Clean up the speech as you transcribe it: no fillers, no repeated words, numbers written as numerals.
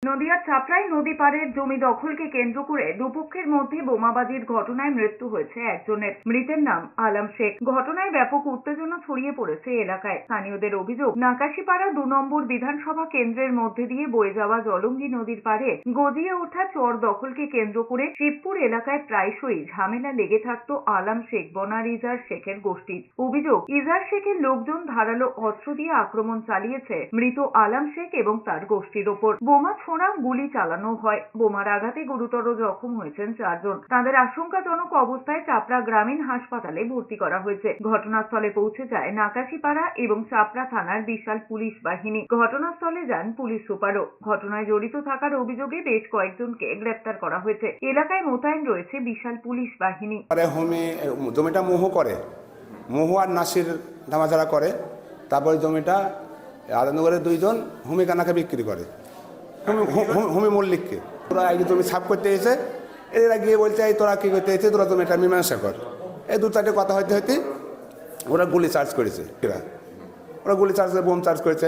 নদিয়ার চাপড়ায় নদী পাড়ের জমি দখলকে কেন্দ্র করে দুপক্ষের মধ্যে বোমাবাজির ঘটনায় মৃত্যু হয়েছে একজনের। মৃতের নাম আলম শেখ। ঘটনায় ব্যাপক উত্তেজনা ছড়িয়ে পড়েছে এলাকায়। স্থানীয়দের অভিযোগ, নাকাশিপাড়া ২ নম্বর বিধানসভা কেন্দ্রের মধ্যে দিয়ে বয়ে যাওয়া জলঙ্গি নদীর পাড়ে গজিয়ে ওঠা চর দখলকে কেন্দ্র করে শিবপুর এলাকায় প্রায়শই ঝামেলা লেগে থাকত আলম শেখ বনার ইজার শেখের গোষ্ঠীর। অভিযোগ, ইজার শেখের লোকজন ধারালো অস্ত্র দিয়ে আক্রমণ চালিয়েছে মৃত আলম শেখ এবং তার গোষ্ঠীর ওপর। বোমা ছোড়া, গুলি চালানো হয়। বোমার আঘাতে গুরুতর জখম হয়েছেন 4 জন। তাদের আশঙ্কাজনক অবস্থায় চাপড়া গ্রামীণ হাসপাতালে ভর্তি করা হয়েছে। ঘটনাস্থলে পৌঁছে যায় নাকাশিপাড়া এবং চাপড়া থানার বিশাল পুলিশ বাহিনী। ঘটনাস্থলে যান পুলিশ সুপারও। ঘটনায় জড়িত থাকার অভিযোগে বেশ কয়েকজনকে গ্রেপ্তার করা হয়েছে। এলাকায় মোতায়েন রয়েছে বিশাল পুলিশ বাহিনী। জমিটা মোহ আর নাসির ধামাচারা করে। তারপরে জমিটা আনন্দগড়ের 2 জন হুমিকানাকে বিক্রি করে, হুমি মল্লিককে। তোরা এই জমি সাফ করতে এসে এরা গিয়ে বলছে, এই তোরা কী করতে এসে, তোরা জমিটা মীমাংসা কর। এই 2-4টে কথা হইতে ওরা গুলি চার্জ করেছে। ওরা গুলি চার্জ করে, বোম চার্জ করেছে।